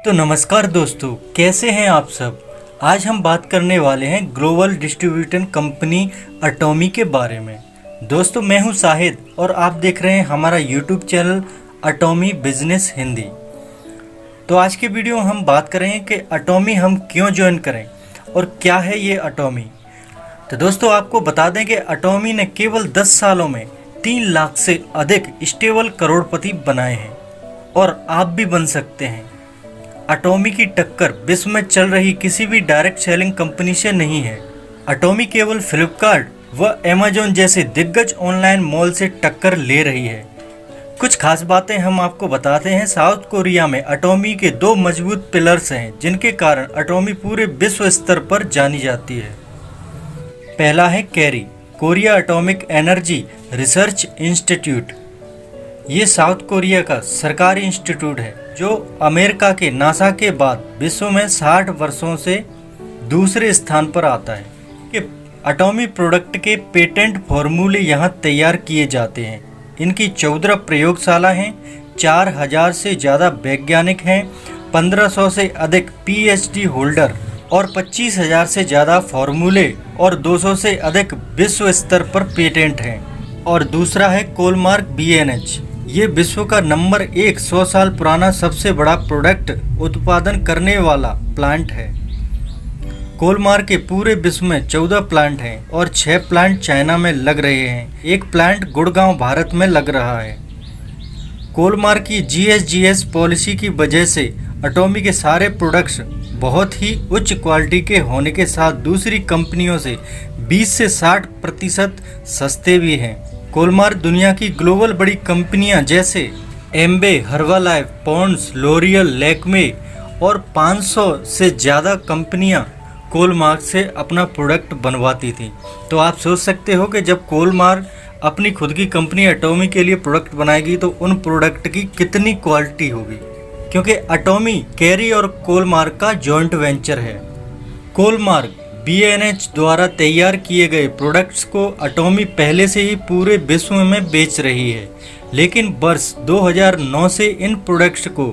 तो नमस्कार दोस्तों, कैसे हैं आप सब। आज हम बात करने वाले हैं ग्लोबल डिस्ट्रीब्यूटर कंपनी अटोमी के बारे में। दोस्तों, मैं हूं शाहिद और आप देख रहे हैं हमारा यूट्यूब चैनल अटोमी बिजनेस हिंदी। तो आज के वीडियो में हम बात करेंगे कि अटोमी हम क्यों ज्वाइन करें और क्या है ये अटोमी। तो दोस्तों, आपको बता दें कि अटोमी ने केवल 10 सालों में 3 लाख से अधिक स्टेबल करोड़पति बनाए हैं और आप भी बन सकते हैं। अटोमी की टक्कर विश्व में चल रही किसी भी डायरेक्ट सेलिंग कंपनी से नहीं है। अटोमी केवल फ्लिपकार्ट व अमेजॉन जैसे दिग्गज ऑनलाइन मॉल से टक्कर ले रही है। कुछ खास बातें हम आपको बताते हैं। साउथ कोरिया में अटोमी के 2 मजबूत पिलर्स हैं जिनके कारण अटोमी पूरे विश्व स्तर पर जानी जाती है। पहला है carry, Korea atomic energy research institute. ये साउथ कोरिया का सरकारी इंस्टीट्यूट है जो अमेरिका के नासा के बाद विश्व में 60 वर्षों से दूसरे स्थान पर आता है। कि अटोमी प्रोडक्ट के पेटेंट फॉर्मूले यहाँ तैयार किए जाते हैं। इनकी 14 प्रयोगशाला हैं, 4000 से ज़्यादा वैज्ञानिक हैं, 1500 से अधिक PhD होल्डर और 25,000 से ज़्यादा फॉर्मूले और 200 से अधिक विश्व स्तर पर पेटेंट हैं। और दूसरा है कोलमार्क BNH। ये विश्व का नंबर 1 100 साल पुराना सबसे बड़ा प्रोडक्ट उत्पादन करने वाला प्लांट है। कोलमार्क के पूरे विश्व में 14 प्लांट हैं और 6 प्लांट चाइना में लग रहे हैं। एक प्लांट गुड़गांव भारत में लग रहा है। कोलमार्क की GSGS पॉलिसी की वजह से अटोमी के सारे प्रोडक्ट्स बहुत ही उच्च क्वालिटी के होने के साथ दूसरी कंपनियों से 20 से 60% सस्ते भी हैं। कोलमार्क दुनिया की ग्लोबल बड़ी कंपनियां जैसे एम्बे, हर्बालाइफ, पॉन्ड्स, लोरियल, लैक्मे और 500 से ज़्यादा कंपनियां कोलमार्क से अपना प्रोडक्ट बनवाती थी। तो आप सोच सकते हो कि जब कोलमार्क अपनी खुद की कंपनी अटोमी के लिए प्रोडक्ट बनाएगी तो उन प्रोडक्ट की कितनी क्वालिटी होगी, क्योंकि अटोमी कैरी और कोलमार्क का जॉइंट वेंचर है। कोलमार्क BNH द्वारा तैयार किए गए प्रोडक्ट्स को अटोमी पहले से ही पूरे विश्व में बेच रही है, लेकिन वर्ष 2009 से इन प्रोडक्ट्स को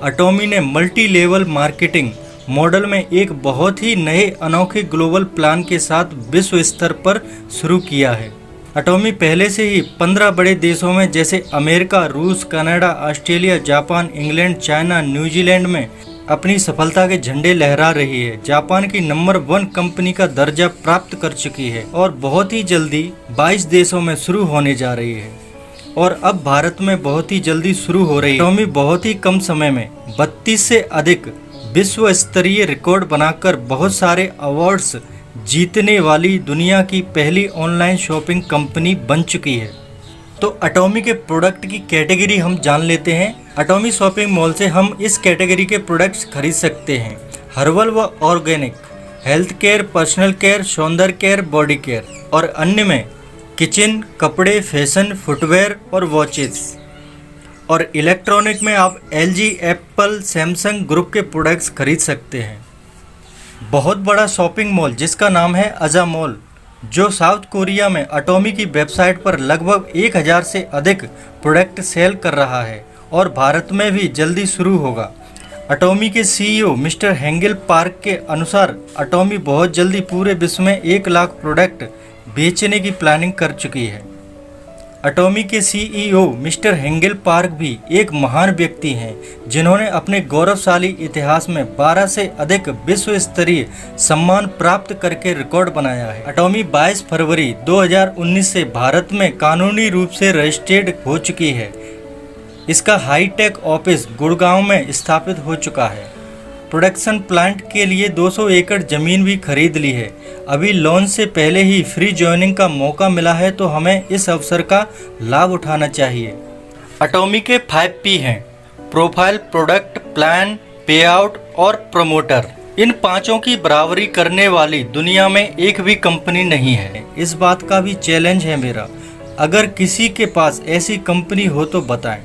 अटोमी ने मल्टी लेवल मार्केटिंग मॉडल में एक बहुत ही नए अनोखे ग्लोबल प्लान के साथ विश्व स्तर पर शुरू किया है। अटोमी पहले से ही 15 बड़े देशों में जैसे अमेरिका, रूस, Canada, Australia, Japan, England, China, New Zealand में अपनी सफलता के झंडे लहरा रही है। जापान की नंबर 1 कंपनी का दर्जा प्राप्त कर चुकी है और बहुत ही जल्दी 22 देशों में शुरू होने जा रही है और अब भारत में बहुत ही जल्दी शुरू हो रही है। अटोमी बहुत ही कम समय में 32 से अधिक विश्व स्तरीय रिकॉर्ड बनाकर बहुत सारे अवार्ड्स जीतने वाली दुनिया की पहली ऑनलाइन शॉपिंग कंपनी बन चुकी है। तो अटोमी के प्रोडक्ट की कैटेगरी हम जान लेते हैं। अटोमी शॉपिंग मॉल से हम इस कैटेगरी के प्रोडक्ट्स खरीद सकते हैं। हर्बल व organic, health care, personal care, सौंदर्य केयर, बॉडी केयर और अन्य में किचन, कपड़े, फैशन, फुटवेयर और वॉचेस। और इलेक्ट्रॉनिक में आप LG, एप्पल, सैमसंग ग्रुप के प्रोडक्ट्स खरीद सकते हैं। बहुत बड़ा शॉपिंग मॉल जिसका नाम है अजा मॉल, जो साउथ कोरिया में अटोमी की वेबसाइट पर लगभग 1000 से अधिक प्रोडक्ट सेल कर रहा है और भारत में भी जल्दी शुरू होगा। अटोमी के CEO मिस्टर हेंगेल पार्क के अनुसार अटोमी बहुत जल्दी पूरे विश्व में 1 लाख प्रोडक्ट बेचने की प्लानिंग कर चुकी है। अटोमी के CEO मिस्टर हेंगेल पार्क भी एक महान व्यक्ति हैं जिन्होंने अपने गौरवशाली इतिहास में 12 से अधिक विश्व स्तरीय सम्मान प्राप्त करके रिकॉर्ड बनाया है। अटोमी 22 फरवरी 2019 से भारत में कानूनी रूप से रजिस्टर्ड हो चुकी है। इसका हाईटेक ऑफिस गुड़गांव में स्थापित हो चुका है। प्रोडक्शन प्लांट के लिए 200 एकड़ जमीन भी खरीद ली है। अभी लॉन्च से पहले ही फ्री ज्वाइनिंग का मौका मिला है, तो हमें इस अवसर का लाभ उठाना चाहिए। अटोमी के 5P हैं: प्रोफाइल, प्रोडक्ट, प्लान, पे आउट और प्रमोटर। इन 5 की बराबरी करने वाली दुनिया में एक भी कंपनी नहीं है। इस बात का भी चैलेंज है मेरा, अगर किसी के पास ऐसी कंपनी हो तो बताएं।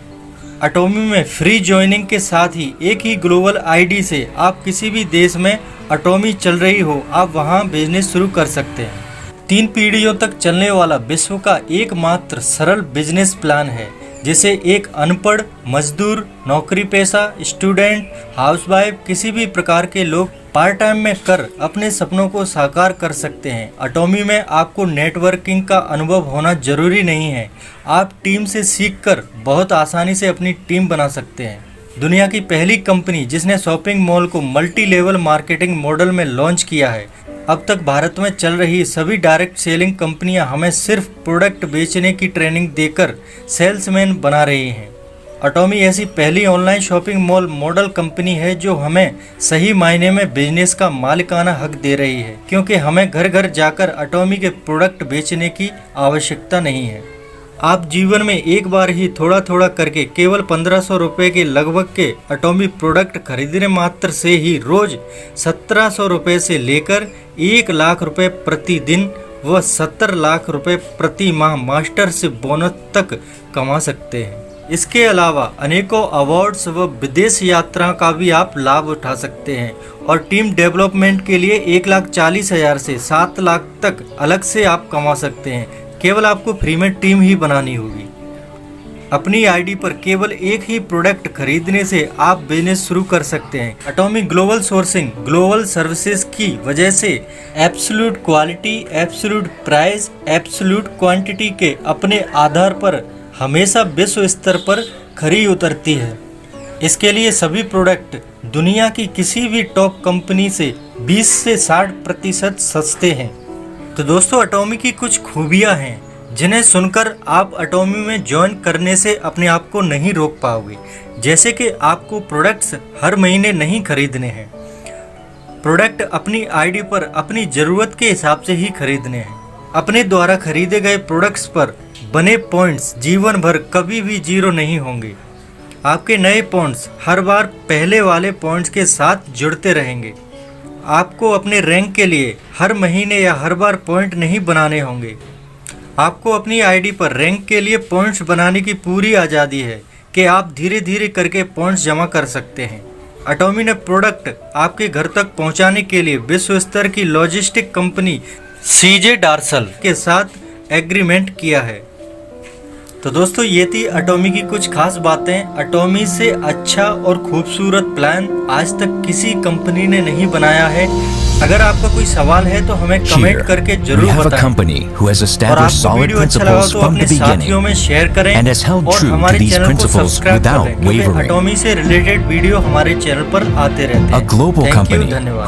अटोमी में फ्री ज्वाइनिंग के साथ ही एक ही ग्लोबल ID से आप किसी भी देश में अटोमी चल रही हो, आप वहां बिजनेस शुरू कर सकते हैं। 3 पीढ़ियों तक चलने वाला विश्व का एकमात्र सरल बिजनेस प्लान है जिसे एक अनपढ़, मजदूर, नौकरी पेशा, स्टूडेंट, हाउसवाइफ किसी भी प्रकार के लोग पार्ट टाइम में कर अपने सपनों को साकार कर सकते हैं। अटोमी में आपको नेटवर्किंग का अनुभव होना जरूरी नहीं है। आप टीम से सीखकर बहुत आसानी से अपनी टीम बना सकते हैं। दुनिया की पहली कंपनी जिसने शॉपिंग मॉल को मल्टी लेवल मार्केटिंग मॉडल में लॉन्च किया है। अब तक भारत में चल रही सभी डायरेक्ट सेलिंग कंपनियां हमें सिर्फ प्रोडक्ट बेचने की ट्रेनिंग देकर सेल्समैन बना रही हैं। अटोमी ऐसी पहली online shopping mall model company है जो हमें सही मायने में बिजनेस का मालिकाना हक दे रही है, क्योंकि हमें घर घर जाकर अटोमी के प्रोडक्ट बेचने की आवश्यकता नहीं है। आप जीवन में एक बार ही थोड़ा थोड़ा करके केवल 1500 रुपये के लगभग के अटोमी प्रोडक्ट खरीदने मात्र से ही रोज 1700 रुपये से लेकर 1 लाख रुपये प्रतिदिन व 70 लाख रुपये प्रति माह मास्टर से बोनस तक कमा सकते हैं। इसके अलावा अनेकों अवार्ड्स व विदेश यात्रा का भी आप लाभ उठा सकते हैं और टीम डेवलपमेंट के लिए 1,40,000 से 7 लाख तक अलग से आप कमा सकते हैं। केवल आपको फ्री में टीम ही बनानी होगी। अपनी आईडी पर केवल एक ही प्रोडक्ट खरीदने से आप बिजनेस शुरू कर सकते हैं। अटोमी ग्लोबल सोर्सिंग, ग्लोबल सर्विसेज की वजह से absolute quality, absolute price, absolute quantity के अपने आधार पर हमेशा विश्व स्तर पर खरी उतरती है। इसके लिए सभी प्रोडक्ट दुनिया की किसी भी टॉप कंपनी से 20 से 60% सस्ते हैं। तो दोस्तों, अटोमी की कुछ खूबियां हैं जिन्हें सुनकर आप अटोमी में ज्वाइन करने से अपने आप को नहीं रोक पाओगे। जैसे कि आपको प्रोडक्ट्स हर महीने नहीं खरीदने हैं। प्रोडक्ट अपनी आईडी पर अपनी ज़रूरत के हिसाब से ही खरीदने हैं। अपने द्वारा खरीदे गए प्रोडक्ट्स पर बने पॉइंट्स जीवन भर कभी भी जीरो नहीं होंगे। आपके नए पॉइंट्स हर बार पहले वाले पॉइंट्स के साथ जुड़ते रहेंगे। आपको अपने रैंक के लिए हर महीने या हर बार पॉइंट नहीं बनाने होंगे। आपको अपनी आईडी पर रैंक के लिए पॉइंट्स बनाने की पूरी आज़ादी है कि आप धीरे धीरे करके पॉइंट्स जमा कर सकते हैं। अटोमी ने प्रोडक्ट आपके घर तक पहुंचाने के लिए विश्व स्तर की लॉजिस्टिक कंपनी सीजे डार्सल के साथ एग्रीमेंट किया है। तो दोस्तों, ये थी अटोमी की कुछ खास बातें। अटोमी से अच्छा और खूबसूरत प्लान आज तक किसी कंपनी ने नहीं बनाया है। अगर आपका कोई सवाल है तो हमें कमेंट करके जरूर बताएं। और आपको वीडियो अच्छा लगा तो अपने साथियों में शेयर करें और हमारे चैनल को सब्सक्राइब करें, क्योंकि अटोमी से रिलेटेड वीडियो हमारे चैनल पर आते रहते हैं। थैंक यू, धन्यवाद।